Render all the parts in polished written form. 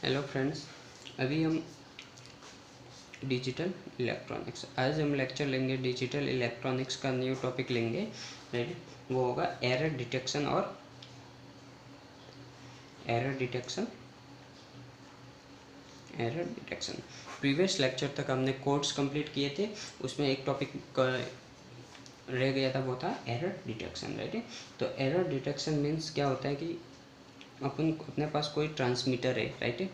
Hello friends, अभी हम digital electronics आज हम लेक्चर लेंगे। डिजिटल इलेक्ट्रॉनिक्स का न्यू टॉपिक लेंगे, राइट। वो होगा एरर डिटेक्शन और एरर डिटेक्शन। प्रीवियस लेक्चर तक हमने कोड्स कंप्लीट किए थे, उसमें एक टॉपिक रह गया था, वो था एरर डिटेक्शन, राइट। तो एरर डिटेक्शन मीन्स क्या होता है कि अपने पास कोई ट्रांसमीटर है, राइट।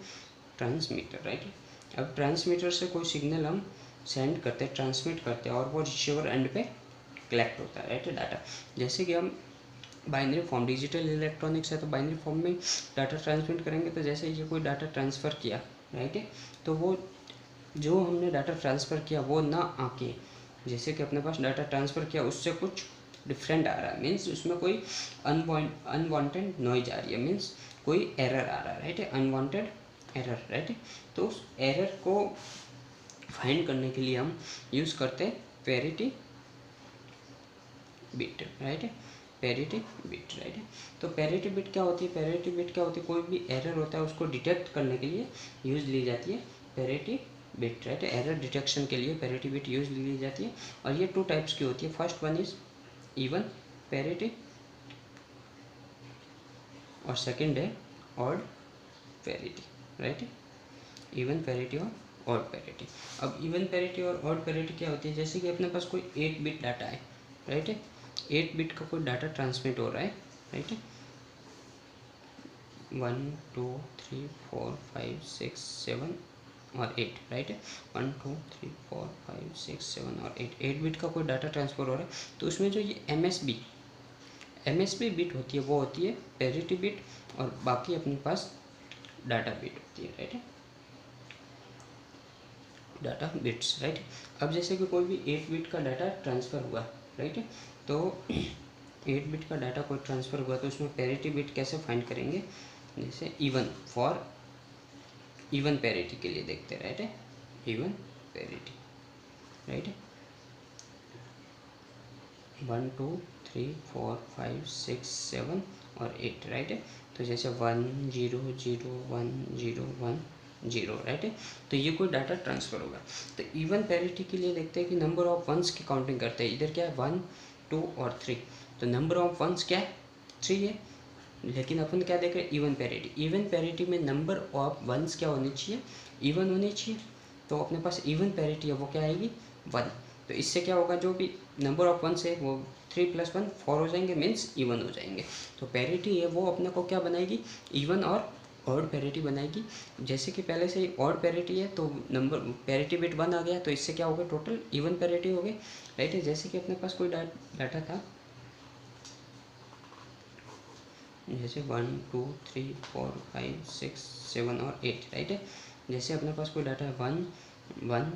Transmitter, right. अब ट्रांसमीटर से कोई सिग्नल हम सेंड करते हैं, ट्रांसमिट करते हैं, और वो रिसीवर एंड पे कलेक्ट होता है, राइट, डाटा। जैसे कि हम बाइनरी फॉर्म, डिजिटल इलेक्ट्रॉनिक्स है तो बाइनरी फॉर्म में डाटा ट्रांसमिट करेंगे। तो जैसे ये कोई डाटा ट्रांसफ़र किया, राइट, तो वो जो हमने डाटा ट्रांसफ़र किया वो ना आके, जैसे कि अपने पास डाटा ट्रांसफ़र किया उससे कुछ डिफरेंट आ रहा है, मीन्स उसमें कोई अनवांटेड नॉइज आ रही है, मीन्स कोई एरर आ रहा है, राइट, अनवांटेड एरर, राइट। तो उस एरर को फाइंड करने के लिए हम यूज़ करते हैं parity bit, right, parity bit, right. तो पैरिटी बिट क्या होती है? पैरिटी बिट क्या होती है? कोई भी एरर होता है उसको डिटेक्ट करने के लिए यूज़ ली जाती है parity bit, right. Error detection के लिए पैरिटी बिट यूज़ ली जाती है, और ये 2 टाइप्स की होती है। First one is even parity और सेकंड है odd parity, right. Even parity और ऑड पैरिटी। अब इवन पैरिटी और ऑड पैरिटी क्या होती है? जैसे कि अपने पास कोई 8 बिट डाटा है, राइट। 8 बिट का कोई डाटा ट्रांसमिट हो रहा है, राइट। 1 2 3 4 5 6 7 और 8, राइट। 1 2 3 4 5 6 7 और 8 बिट का कोई डाटा ट्रांसफर हो रहा है। तो उसमें जो ये एमएसबी बिट होती है वो होती है पैरिटी बिट, और बाकी अपने पास डाटा बिट होती है, राइट, डाटा बिट्स, राइट। अब जैसे कि कोई भी 8 बिट का डाटा ट्रांसफ़र हुआ, राइट, तो 8 बिट का डाटा कोई ट्रांसफ़र हुआ तो उसमें पैरिटी बिट कैसे फाइंड करेंगे? जैसे इवन पैरिटी के लिए देखते हैं, राइट, इवन पैरिटी, राइट। 1 2 3 4 5 6 7 और 8, राइट। तो जैसे 1 0 0 1 0 1 0, राइट। तो ये कोई डाटा ट्रांसफ़र होगा। तो इवन पैरिटी के लिए देखते हैं कि नंबर ऑफ वंस की काउंटिंग करते हैं। इधर क्या है? 1 2 और 3। तो नंबर ऑफ वंस क्या है? 3 है। लेकिन अपन क्या देख रहे हैं? Even parity. इवन पैरिटी में नंबर ऑफ वंस क्या होनी चाहिए? इवन होनी चाहिए। तो अपने पास इवन पैरिटी है वो क्या आएगी? 1। तो इससे क्या होगा? जो भी नंबर ऑफ वंस है वो 3 + 1 4 हो जाएंगे, मीन्स इवन हो जाएंगे। तो पैरिटी है वो अपने को क्या बनाएगी? इवन और ऑड पैरिटी बनाएगी। जैसे कि पहले से ही ऑड पैरिटी है तो नंबर पैरिटी बिट 1 आ गया, तो इससे क्या हो गया? टोटल इवन पैरिटी हो गई, राइट है। जैसे कि अपने पास कोई डाटा था, जैसे 1 2 3 4 5 6 7 और 8, राइट है। जैसे अपने पास कोई डाटा है 1 1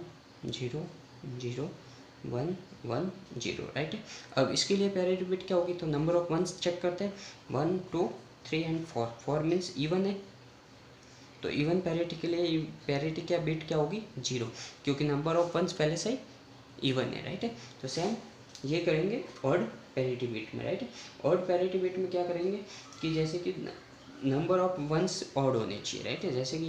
0 0 1 1 0, राइट। अब इसके लिए पैरिटी बिट क्या होगी? तो नंबर ऑफ वंस चेक करते हैं। 1 2 3 एंड 4। 4 मीन्स इवन है, तो इवन पैरिटी के लिए पैरिटी क्या बिट क्या होगी? 0, क्योंकि नंबर ऑफ वंस पहले से इवन है, राइट है। तो सेम ये करेंगे ऑड पैरिटी बिट में, राइट। ऑड पैरिटी बिट में क्या करेंगे कि जैसे कि नंबर ऑफ वंस ऑड होने चाहिए, राइट है। जैसे कि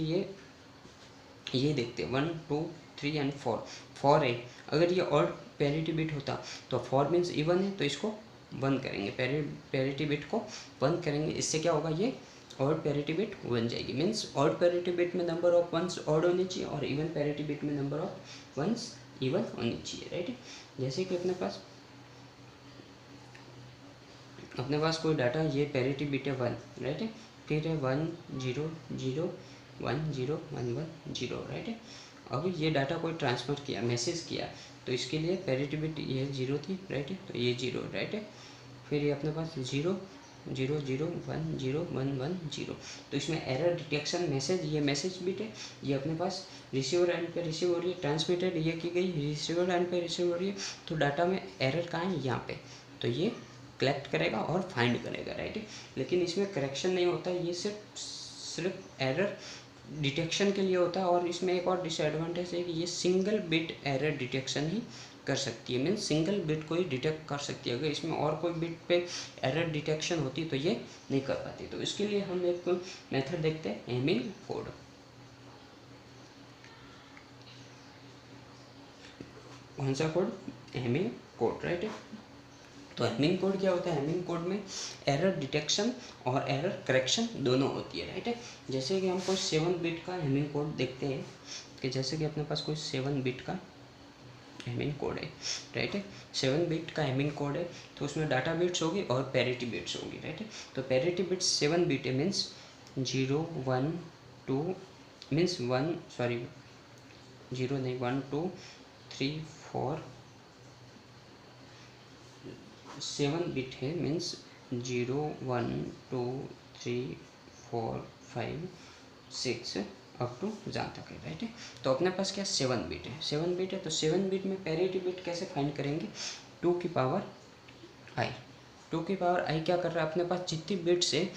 ये देखते हैं 1 2 3 एंड 4 है। अगर ये ऑड पैरिटी बिट होता तो 4 मीन्स इवन है, तो इसको 1 करेंगे, पैरिटी बिट को 1 करेंगे। इससे क्या होगा? ये ऑड पैरिटी बिट बन जाएगी। मीन्स ऑड पैरिटी बिट में नंबर ऑफ वंस ऑड होनी चाहिए, और इवन पैरिटी बिट में नंबर ऑफ वंस इवन होनी चाहिए, राइट। जैसे कि अपने पास कोई डाटा, ये पैरिटी बिट है 1, राइट है। फिर है 1 0 0 1 0 1 1 0, राइट है। अब ये डाटा कोई ट्रांसफर किया, मैसेज किया, तो इसके लिए पैरिटी बिट ये 0 थी, राइट है, तो ये 0, राइट है। फिर ये अपने पास 0 0 0 1 0 1 1 0। तो इसमें एरर डिटेक्शन मैसेज, ये मैसेज बिट है, ये अपने पास रिसीवर एंड पे रिसीव हो रही है, ट्रांसमिटेड ये की गई, रिसीवर एंड पे रिसीव हो रही है। तो डाटा में एरर कहाँ है? यहाँ पे। तो ये कलेक्ट करेगा और फाइंड करेगा, राइट। लेकिन इसमें करेक्शन नहीं होता, ये सिर्फ एरर डिटेक्शन के लिए होता है। और इसमें एक और डिसएडवांटेज है कि ये सिंगल बिट एरर डिटेक्शन ही कर सकती है, मीन्स सिंगल बिट को ही डिटेक्ट कर सकती है। अगर इसमें और कोई बिट पे एरर डिटेक्शन होती तो ये नहीं कर पाती। तो इसके लिए हम एक मेथड देखते हैं, हेमिंग कोड, कौन सा कोड, हेमिंग कोड, राइट। तो हेमिंग कोड क्या होता है, हेमिंग कोड में एरर डिटेक्शन और एरर करेक्शन दोनों होती है, राइट है। जैसे कि हम कोई 7 बिट का हेमिंग कोड देखते हैं कि जैसे कि अपने पास कोई 7 बिट का हेमिंग कोड है, राइट है। 7 बिट का हेमिंग कोड है तो उसमें डाटा बिट्स होगी और पैरिटी बिट्स होगी, राइट है। तो पैरिटी बिट्स 7 बिट है, मीन्स 0 1 2 मीन्स 1 सॉरी 0 नहीं 1 2 3 4 7 बिट है, मीन्स 0 1 2 3 4 5 6 अप टू जहाँ तक है, राइट है। तो अपने पास क्या 7 बिट है, 7 बिट है। तो 7 बिट में पैरिटी बिट कैसे फाइंड करेंगे, 2 की पावर आई। 2 की पावर आई क्या कर रहा है, अपने पास जितनी बिट्स है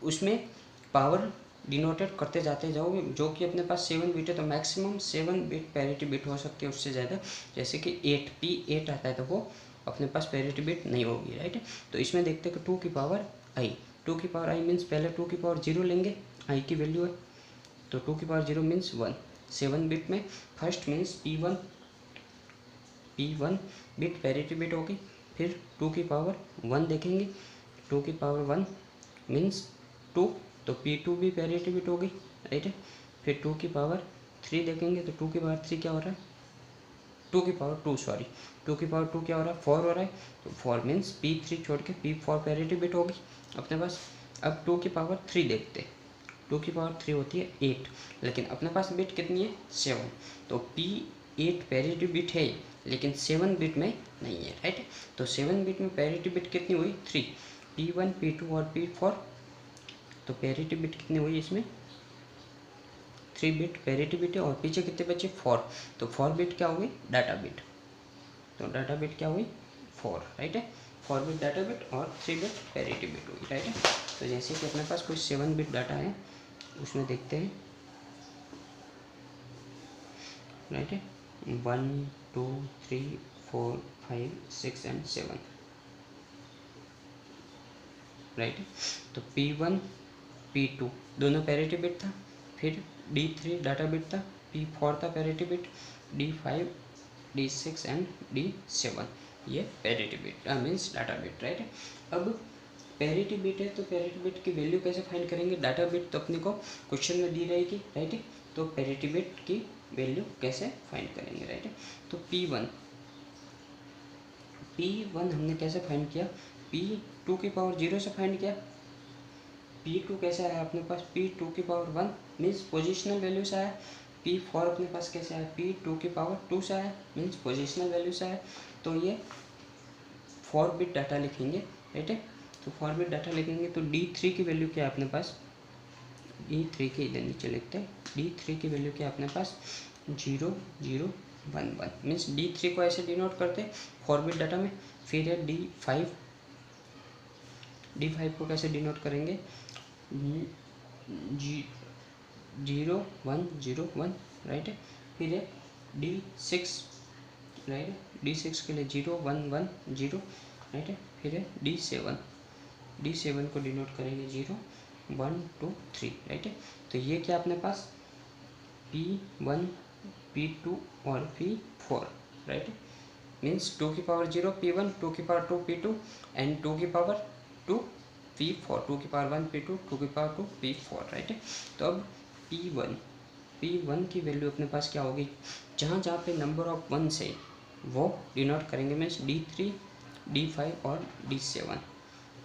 उसमें पावर डिनोटेड करते जाते जाओगे। जो कि अपने पास 7 बिट है तो मैक्सिमम 7 बिट पैरिटी बिट हो सकती है, उससे ज़्यादा। जैसे कि 8 P8 आता है तो वो अपने पास पैरिटी बिट नहीं होगी, राइट है। तो इसमें देखते हैं कि 2 की पावर आई, 2 की पावर आई मीन्स पहले 2 की पावर 0 लेंगे, आई की वैल्यू है तो 2 की पावर 0 मीन्स 1। 7 बिट में first means P1 bit parity bit होगी, फिर 2 की पावर 1 देखेंगे, 2 की पावर 1 मीन्स 2 तो P2 भी पैरिटी बिट होगी, राइट है। फिर 2 की पावर 3 देखेंगे तो 2 की पावर 3 क्या हो रहा है, 2 की पावर 2 सॉरी 2 की पावर 2 क्या हो रहा है, 4 हो रहा है। तो 4 मीन्स P3 छोड़ के P4 पैरिटी बिट होगी अपने पास। अब 2 की पावर 3 देखते हैं, 2 की पावर 3 होती है 8, लेकिन अपने पास बिट कितनी है 7। तो P8 पैरिटी बिट है लेकिन 7 बिट में नहीं है, राइट। तो 7 बिट में पैरिटी बिट कितनी हुई 3, P1 P2 और P4। तो पैरिटी बिट कितनी हुई इसमें 3 बिट पैरिटी बिट है और पीछे कितने बचे 4। तो 4 बिट क्या हुई डाटा बिट, तो डाटा बिट क्या हुई 4, राइट है। 4 बिट डाटा बिट और 3 बिट पैरिटी बिट हुई, राइट है। तो जैसे कि अपने पास कोई 7 बिट डाटा है उसमें देखते हैं, राइट है 1 2 3 4 5 6 एंड 7, राइट है। तो P1 P2 दोनों पैरिटी बिट था, फिर D3 डाटा बिट था, P4 था parity bit, D5 D6 and D7 ये parity bit means data bit, right है। अब पैरिटी बिट है तो पैरिटी बिट की वैल्यू कैसे फाइंड करेंगे, डाटा बिट तो अपने को क्वेश्चन में दी रहेगी, राइट है। तो पैरिटी बिट की वैल्यू कैसे फाइंड करेंगे, राइट है। तो P1 हमने कैसे फाइंड किया, P2 की पावर 0 से फाइंड किया। P2 कैसे आया अपने पास, P2 की पावर 1 मीन्स पोजिशनल वैल्यू से आया। P4 अपने पास कैसे आया, P2 की पावर 2 से आया मीन्स पोजिशनल वैल्यू से आया। तो ये 4 बिट डाटा लिखेंगे, राइट है। तो 4 बिट डाटा लिखेंगे तो D3 की वैल्यू क्या है अपने पास, D3 के इधर नीचे लिखते हैं, D3 की वैल्यू क्या है अपने पास 0 0 1 1 मीन्स D3 को ऐसे डिनोट करते हैं 4 बिट डाटा में। फिर है D5 को कैसे डिनोट करेंगे 0 1 0 1, राइट है। फिर है D6, राइट है, D6 के लिए 0 1 1 0, राइट है। फिर है D7 को डिनोट करेंगे 0 1 2 3, राइट है। तो ये क्या अपने पास P1 P2 और P4, राइट है। मीन्स 2 की पावर 0 P1, 2 की पावर 2 P2 एंड 2 की पावर 2 P4, 2 की पावर 1 P2, 2 की पावर 2 P4, राइट है। तो अब P1 की वैल्यू अपने पास क्या होगी, जहाँ जहाँ पे नंबर ऑफ 1 से वो डिनोट करेंगे मीन्स D3 D5 और D7।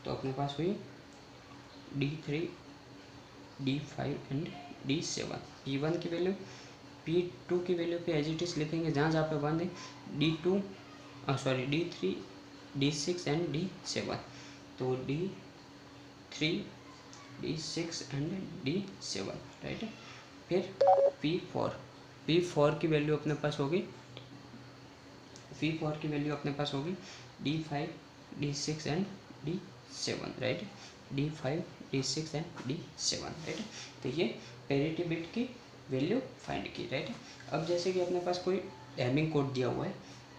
तो अपने पास हुई D3 D5 and D7। P1 की वैल्यू P2 की वैल्यू पे एज इट इज लिखेंगे, जहाँ जहाँ पे 1 है D3 D6 एंड D7। तो D3 D6 and D7, right है। फिर P4 की वैल्यू अपने पास होगी, P4 की वैल्यू अपने पास होगी D5 D6 and D7, right है। D5 D6 and D7, right है। तो ये पैरिटी बिट की वैल्यू फाइंड की, राइट है। अब जैसे कि अपने पास कोई हेमिंग कोड दिया हुआ है,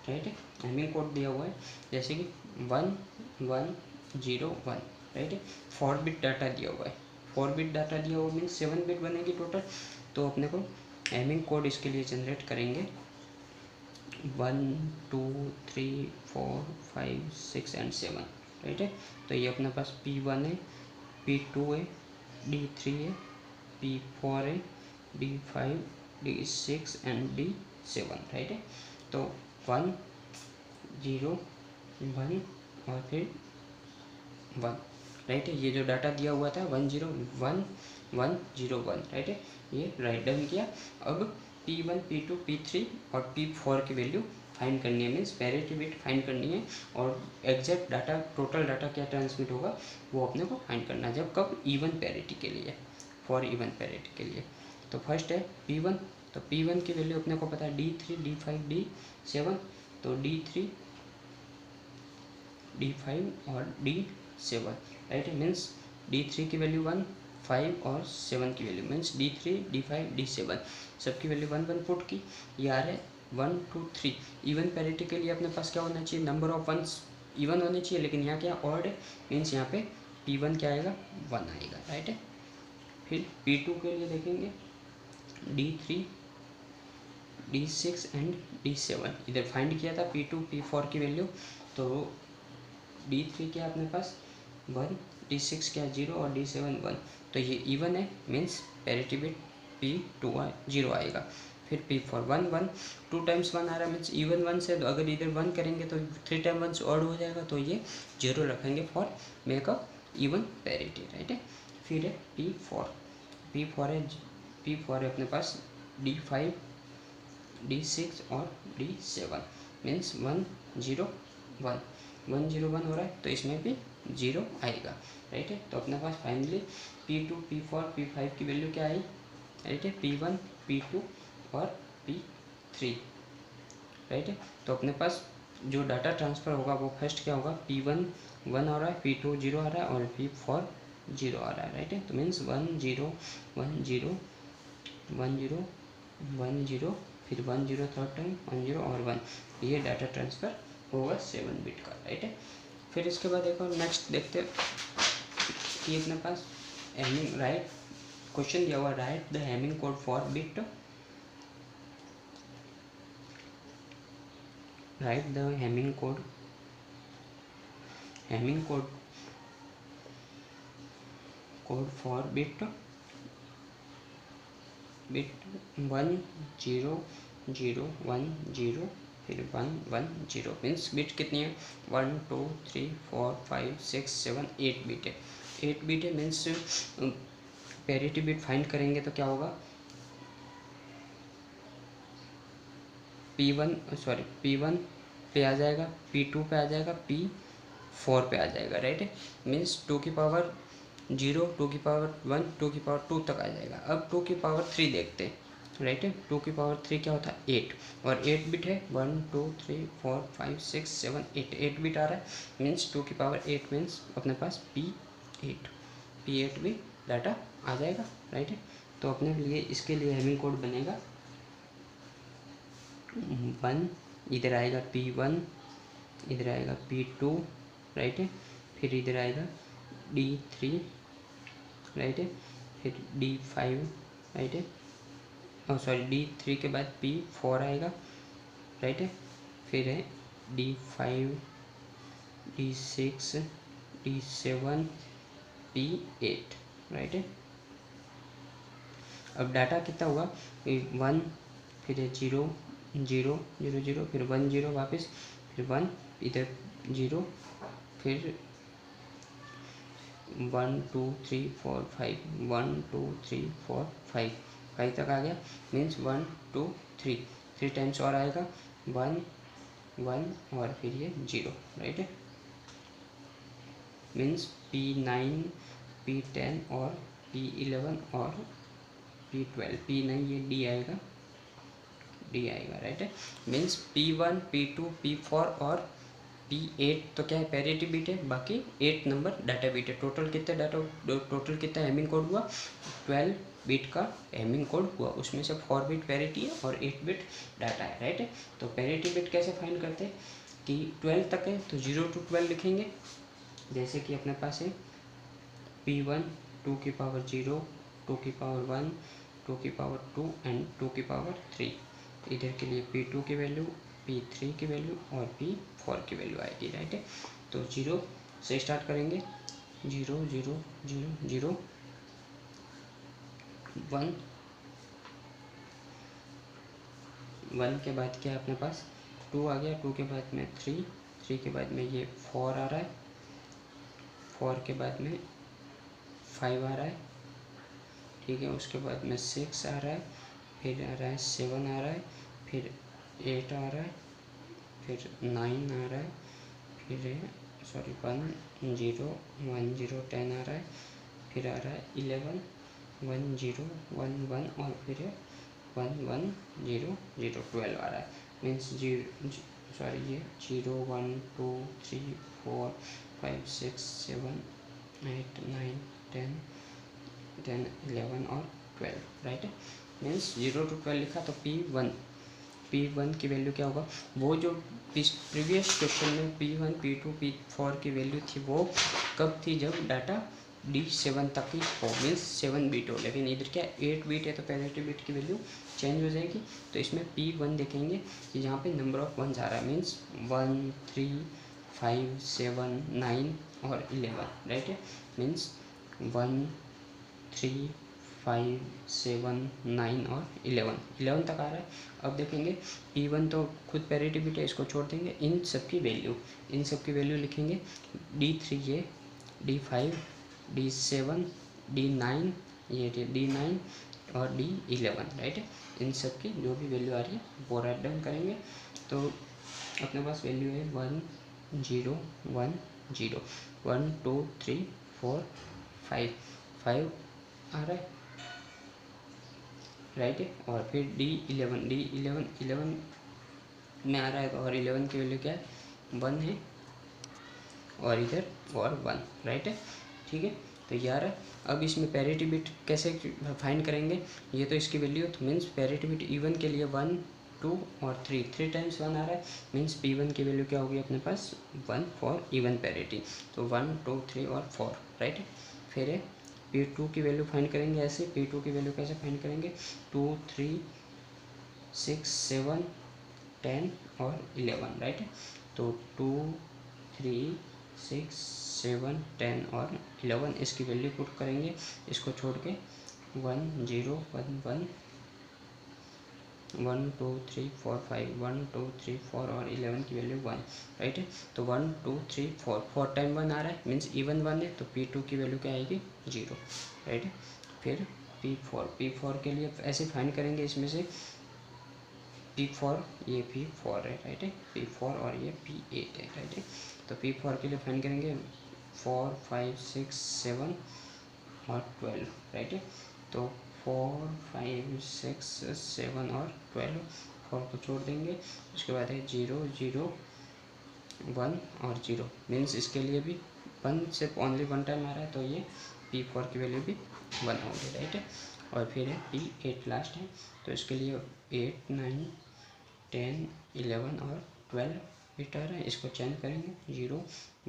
राइट है, हेमिंग कोड दिया हुआ है जैसे कि 1 1 0 1, राइट है। 4 बिट डाटा दिया हुआ है, 4 बिट डाटा दिया हुआ मीन्स 7 बिट बनेगी टोटल। तो अपने को हेमिंग कोड इसके लिए जनरेट करेंगे 1 2 3 4 5 6 एंड 7, राइट है। तो ये अपने पास P1 है, P2 है, D3 है, P4 है, D5, D6 and D7, right है। तो 1 0 1 और फिर 1, राइट है। ये जो डाटा दिया हुआ था 1 0 1 1 0 1, राइट है, ये राइट डाउन किया। अब P1 P2 P3 और P4 की वैल्यू फाइंड करनी है, मीन्स पैरिटी बिट फाइंड करनी है, और एग्जैक्ट डाटा टोटल डाटा क्या ट्रांसमिट होगा वो अपने को फाइंड करना है। जब कब इवन पैरिटी के लिए, फॉर इवन पैरिटी के लिए। तो फर्स्ट है P1, तो P1 की वैल्यू अपने को पता है D3 D5 D7, तो D3 D5 और D7, राइट है। मीन्स D3 की वैल्यू 1 5 और 7 की value, means D3 D5 D7 सबकी वैल्यू 1 1 पुट की। ये आ रहा है 1 2 3। इवन पैरिटी के लिए अपने पास क्या होना चाहिए, नंबर ऑफ वंस इवन होने चाहिए, लेकिन यहाँ क्या ऑड है, मीन्स यहाँ पे P1 क्या आएगा 1 आएगा, राइट है। फिर P2 के लिए देखेंगे D3 D6 एंड D7, इधर फाइंड किया था P2 P4 की वैल्यू। तो D3 क्या अपने पास 1, D6 क्या 0 और D7 1, तो ये इवन है, मीन्स पैरिटी बिट P2 0 आएगा। फिर P4 1 1 2 टाइम्स 1 आ रहा है, मीन्स इवन 1 से, तो अगर इधर 1 करेंगे तो 3 टाइम 1 ऑड हो जाएगा, तो ये 0 रखेंगे for makeup even parity, right है। फिर है P4 है अपने पास D5 D6 और D7, मीन्स 1 0 1 1 0 1 हो रहा है, तो इसमें भी 0 आएगा, राइट है। तो अपने पास फाइनली P2 P4 P5 की वैल्यू क्या आई, राइट है, P1 P2 और P3, राइट है। तो अपने पास जो डाटा ट्रांसफ़र होगा वो फर्स्ट क्या होगा, P1 1 आ रहा है, P2 0 आ रहा है और P4 0 आ रहा है, राइट है। तो मीन्स 1 0 1 0 1 0 1 0 फिर 1 0 थर्ड टाइम 1 0 और 1, ये डाटा ट्रांसफ़र होगा 7 बिट का, राइट है। फिर इसके बाद एक और नेक्स्ट देखते हैं कि अपने पास हेमिंग राइट क्वेश्चन दिया हुआ, write the Hamming code for bit, write the Hamming code for bit 1 0 0 1 0 फिर 1 1 0, मीन्स बिट कितनी है 1 2 3 4 5 6 7 8 बिट है, 8 बिट है, मीन्स पैरिटी बिट फाइंड करेंगे तो क्या होगा, P1 पे आ जाएगा, P2 पे आ जाएगा, P4 पे आ जाएगा, राइट है। मीन्स 2 की पावर 0 2 की पावर 1 2 की पावर 2 तक आ जाएगा। अब 2 की पावर 3 देखते हैं, राइट है। 2 की पावर 3 क्या होता है 8, और 8 बिट है 1 2 3 4 5 6 7 8 बिट आ रहा है, मीन्स 2 की पावर 8 मीन्स अपने पास P8 भी डाटा आ जाएगा, राइट है। तो अपने लिए इसके लिए हेमिंग कोड बनेगा 1, इधर आएगा P1, इधर आएगा P2, राइट है, फिर इधर आएगा D3, राइट है, फिर D5, राइट है, D3 के बाद P4 आएगा, राइट है, फिर है D5 D6 D7 P8, right है। अब डाटा कितना हुआ 1, फिर 0 0 0 0 फिर 1 0 वापस, फिर 1 इधर 0, फिर 1 2 3 4 5 1 2 3 4 5 तक आ गया, मीन्स 1 2 3 टाइम्स और आएगा 1 1 और फिर ये 0, राइट है। मीन्स P9 P10 और P11 और P12, P9 ये D आएगा, राइट है। मीन्स P1 P2 P4 और P8 तो क्या है पैरिटी बिट है, बाकी 8 नंबर डाटा बिट है। टोटल कितना हेमिंग कोड हुआ 12 बिट का हेमिंग कोड हुआ, उसमें से 4 बिट पैरिटी है और 8 बिट डाटा है, राइट है। तो पैरिटी बिट कैसे फाइंड करते हैं कि 12 तक है तो 0 to 12 लिखेंगे, जैसे कि अपने पास है P1 2 की पावर 0 2 की पावर 1 2 की पावर 2 एंड 2 की पावर 3, इधर के लिए P2 की वैल्यू P3 की वैल्यू और P4 की वैल्यू आएगी, राइट है। तो 0 से स्टार्ट करेंगे, 0 0 0 0 1 1 के बाद क्या है अपने पास 2 आ गया, 2 के बाद में 3, 3 के बाद में ये 4 आ रहा है, 4 के बाद में 5 आ रहा है, ठीक है। उसके बाद में 6 आ रहा है, फिर आ रहा है 7 आ रहा है, फिर 8 आ रहा है, फिर 9 आ रहा है, फिर 1 0 1 0 10 आ रहा है, फिर आ रहा है 11 1 0 1 1 और फिर 1 1 0 0 12 आ रहा है। मीन्स ये 0 1 2 3 4 5 6 7 8 9 10 10 11 और 12, राइट है। मीन्स 0 to 12 लिखा, तो P1 की वैल्यू क्या होगा, वो जो प्रीवियस क्वेश्चन में P1 P2 P4 की वैल्यू थी वो कब थी, जब डाटा D7 तक ही हो, मीन्स 7 बिट हो। लेकिन इधर क्या 8 बिट है तो पैरिटी बिट की वैल्यू चेंज हो जाएगी। तो इसमें P1 देखेंगे कि यहाँ पे नंबर ऑफ वंस आ रहा है, मीन्स 1 3 5 7 9 और 11, राइट है। मीन्स 1 3 5 7 9 और 11 तक आ रहा है। अब देखेंगे P1 तो खुद पैरिटी बिट है, इसको छोड़ देंगे, इन सब की वैल्यू लिखेंगे, D3 ये D5 D7 D9 ये D9 और D11, राइट है। इन सब की जो भी वैल्यू आ रही है वो राइट डाउन करेंगे। तो अपने पास वैल्यू है 1 0 1 0 1 2 3 4 5 आ रहा है, राइट है। और फिर D11 में आ रहा है, तो और 11 की वैल्यू क्या है 1 है, और इधर और 1, राइट है, ठीक है। तो ये आ रहा है। अब इसमें पैरिटी बिट कैसे फाइंड करेंगे, ये तो इसकी वैल्यू, तो मीन्स पैरिटी बिट इवन के लिए 1 2 और 3 टाइम्स 1 आ रहा है, मीन्स P1 की वैल्यू क्या होगी अपने पास 1 फॉर इवन पैरिटी, तो 1 2 3 और 4, राइट है। फिर है P2 की वैल्यू फाइंड करेंगे ऐसे, P2 की वैल्यू कैसे फाइंड करेंगे 2 3 6 7 10 और 11, राइट है। तो 2 3 6 7 10 और 11 इसकी वैल्यू पुट करेंगे, इसको छोड़ के 1 0 1 1 1 2 3 4 5 1 2 3 4 और 11 की वैल्यू 1, राइट है। तो 1 2 3 4 टाइम 1 आ रहा है, मीन्स इवन 1 है, तो P2 की वैल्यू क्या आएगी 0, राइट है। फिर P4 के लिए ऐसे फाइंड करेंगे, इसमें से P4 ये P4 है, राइट है, P4 और ये P8 है, राइट है। तो P4 के लिए फाइंड करेंगे 4 5 6 7 और 12, राइट है। तो 4 5 6 7 और 12, 4 को छोड़ देंगे, उसके बाद है 0 0 1 और 0, मीन्स इसके लिए भी 1 से ओनली 1 टाइम आ रहा है, तो ये P4 की वैल्यू भी 1 होगी, राइट है। और फिर है P8 लास्ट है, तो इसके लिए 8 9 10 11 और 12 बिट आ रहा है, इसको चेंज करेंगे 0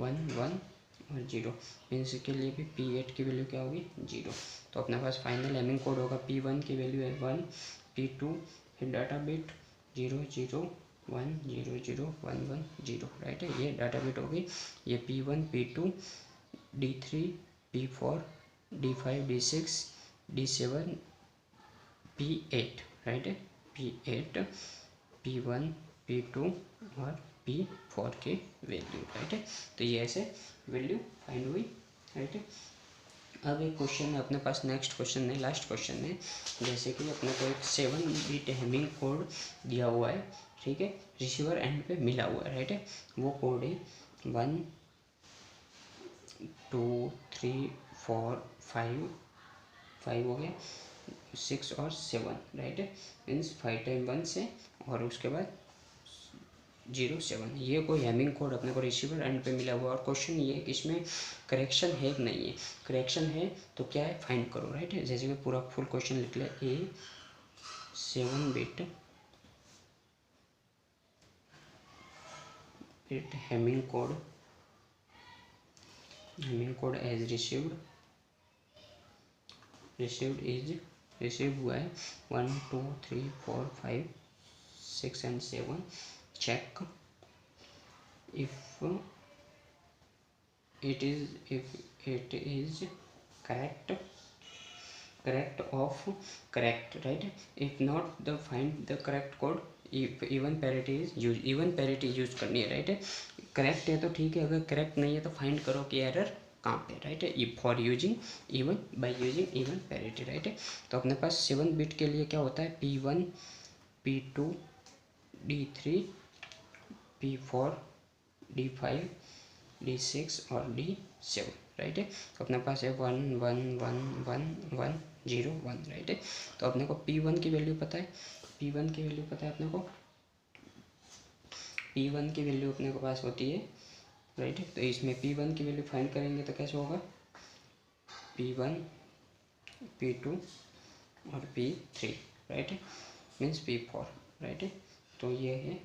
1 1 और 0, मीन्स के लिए भी P8 की वैल्यू क्या होगी 0। तो अपने पास फाइनल हैमिंग कोड होगा, P1 की वैल्यू है 1, P2 फिर डाटा बिट 0 0 1 0 0 1 1 0, राइट है, ये डाटा बिट होगी। ये P1 P2 D3 P4 D5 D6 D7 P8, right है, P8 P1 P2 और P4 की वैल्यू, राइट है। तो ये ऐसे वैल्यू फाइंड हुई, राइट है। अब एक क्वेश्चन है अपने पास, नेक्स्ट क्वेश्चन है, लास्ट क्वेश्चन है, जैसे कि अपने को एक 7 बिट हैमिंग कोड दिया हुआ है, ठीक है, रिसीवर एंड पे मिला हुआ है, राइट है। वो कोड है 1 2 3 4 5 हो गया, 6 और 7, राइट है, मीन्स 5 टाइम 1 से और उसके बाद 0 7, ये कोई हैमिंग कोड अपने को रिसीवर एंड पे मिला हुआ है। और क्वेश्चन ये है कि इसमें करेक्शन है कि नहीं है, करेक्शन है तो क्या है फाइंड करो, राइट है। जैसे कि पूरा फुल क्वेश्चन लिख ले, a 7 bit Hamming code as received हुआ है 1 2 3 4 5 6 and 7, check if it is correct of correct, right? if not the find the correct code, if even parity is use, even parity use करनी है, right है। Correct है तो ठीक है, अगर करेक्ट नहीं है तो फाइंड करो कि एरर कहाँ पे, राइट है। For using even by using even parity, right है। तो अपने पास 7 बिट के लिए क्या होता है, P1 P2 D3 P4 D5 D6 और D7, राइट है। तो अपने पास है 1 1 1 1 1 0 1, राइट है। तो अपने को P1 की वैल्यू पता है, P1 की वैल्यू पता है अपने को, P1 की वैल्यू अपने को पास होती है, राइट है। तो इसमें P1 की वैल्यू फाइंड करेंगे तो कैसे होगा, P1 P2 और P3, राइट है, मीन्स P4, राइट है। तो ये है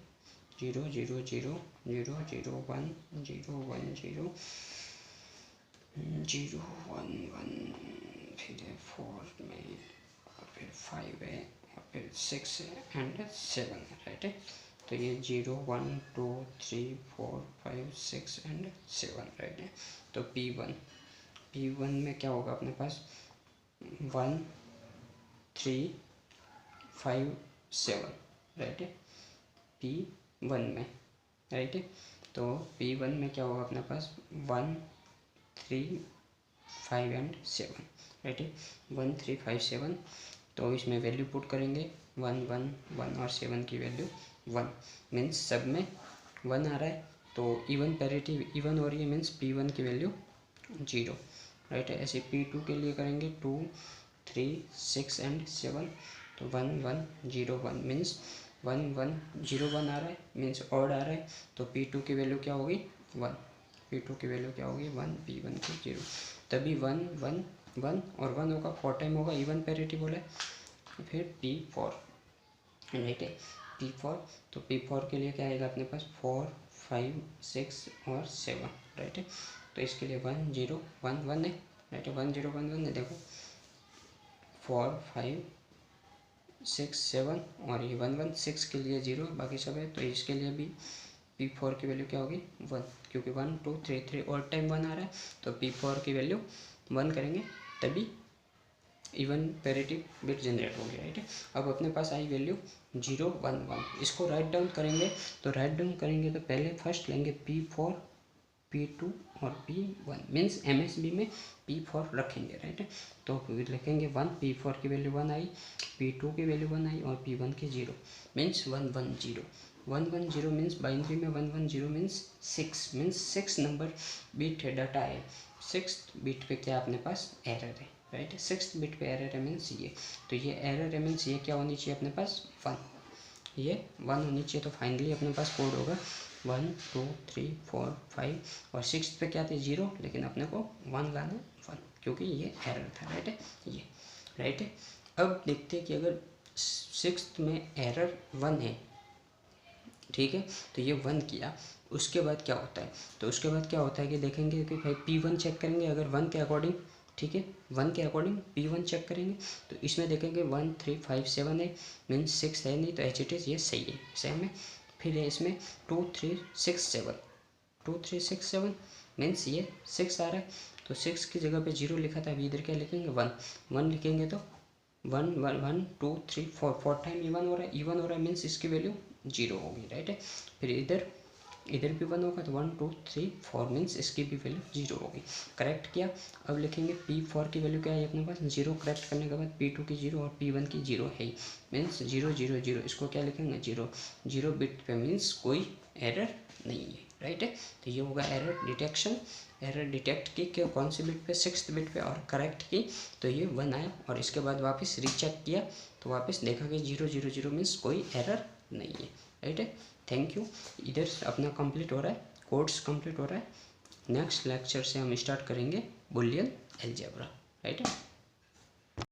0 0 0 0 0 1 0 1 0 0 1 1, फिर 4 में, और फिर 5 है, और फिर 6 है एंड 7 है, राइट है। तो ये 0 1 2 3 4 5 6 एंड 7, राइट है। तो P1 में क्या होगा अपने पास 1 3 5 7, राइट है, P1 में, राइट है। तो P1 में क्या होगा अपने पास 1 3 5 एंड 7, राइट है, 1 3 5 7। तो इसमें वैल्यू पुट करेंगे 1 1 1 और 7 की वैल्यू 1, मीन्स सब में 1 आ रहा है, तो इवन पैरिटी इवन हो रही है, मीन्स P1 की वैल्यू 0, राइट है। ऐसे P2 के लिए करेंगे 2 3 6 एंड 7, तो 1 1 0 1, मीन्स 1 1 0 1 आ रहा है, मीन्स ऑड आ रहा है। तो P2 की वैल्यू क्या होगी 1, P2 की वैल्यू क्या होगी 1, P1 की 0, तभी 1 1 1 और 1 होगा, 4 टाइम होगा, इवन पैरिटी बोला है। फिर P4, राइट है, P4। तो P4 के लिए क्या आएगा अपने पास 4 5 6 और 7, राइट है। तो इसके लिए 1 0 1 1 है, राइट है, 1 0 1 1 है। देखो 4 5 6 7 और ये 1 1, 6 के लिए 0, बाकी सब है। तो इसके लिए भी P4 की वैल्यू क्या होगी 1, क्योंकि 1 2 3 3 और टाइम 1 आ रहा है, तो P4 की वैल्यू 1 करेंगे तभी इवन पैरिटी बिट जनरेट होगी, राइट है। अब अपने पास आई वैल्यू 0 1 1, इसको राइट डाउन करेंगे। तो राइट डाउन करेंगे तो पहले फर्स्ट लेंगे P4 P2 और P1, मीन्स MSB में P4 रखेंगे, राइट है। तो लिखेंगे 1, P4 की वैल्यू 1 आई, P2 की वैल्यू 1 आई और P1 की 0, मीन्स 1 1 0 1 1 0, मीन्स बाइनरी में 1 1 0 मीन्स 6, मीन्स 6 नंबर बिट है, डाटा है। 6 बिट पे क्या अपने पास एरर है, राइट है, 6 बिट पे एरर है, मीन्स ये। तो ये एरर है, मीन्स ये क्या होनी चाहिए अपने पास 1, ये 1 होनी चाहिए। तो फाइनली अपने पास कोड होगा 1 2 3 4 5 और 6 पे क्या थे 0, लेकिन अपने को 1 लाना 1, क्योंकि ये एरर था, राइट है, ये, राइट है। अब देखते हैं कि अगर 6 में एरर 1 है, ठीक है, तो ये 1 किया, उसके बाद क्या होता है। तो उसके बाद क्या होता है कि देखेंगे कि भाई P1 चेक करेंगे, अगर 1 के अकॉर्डिंग, ठीक है, 1 के अकॉर्डिंग P1 चेक करेंगे। तो इसमें देखेंगे 1 3 5 7 है, मीन्स 6 है नहीं, तो एच इट इज़ ये सही है, सेम है। फिर है इसमें 2 3 6 7 2 3 6 7, मीन्स ये 6 आ रहा है, तो 6 की जगह पे 0 लिखा था, अभी इधर क्या लिखेंगे 1 1 लिखेंगे, तो 1 1 1 2 3 4 टाइम इवन हो रहा है, इवन हो रहा है, मीन्स इसकी वैल्यू 0 होगी, राइट है। फिर इधर भी 1 होगा, तो 1 2 3 4, मीन्स इसकी भी वैल्यू 0 होगी। करेक्ट किया, अब लिखेंगे P4 की वैल्यू क्या है अपने पास 0, करेक्ट करने के बाद P2 की 0 और P1 की 0 है ही, मीन्स 0 0 0, इसको क्या लिखेंगे 0 0 बिट पे, मीन्स कोई एरर नहीं है, राइट है। तो ये होगा एरर डिटेक्शन। एरर डिटेक्ट की कि कौन सी बिट पे 6 बिट पे, और करेक्ट की तो ये 1 आया, और इसके बाद वापस रीचेक किया तो वापस देखा कि 0 0 0, मीन्स कोई एरर नहीं है, राइट है। Thank you. इधर अपना कंप्लीट हो रहा है, कोर्स कंप्लीट हो रहा है। नेक्स्ट लेक्चर से हम स्टार्ट करेंगे बुलियन अलजेब्रा, राइट है।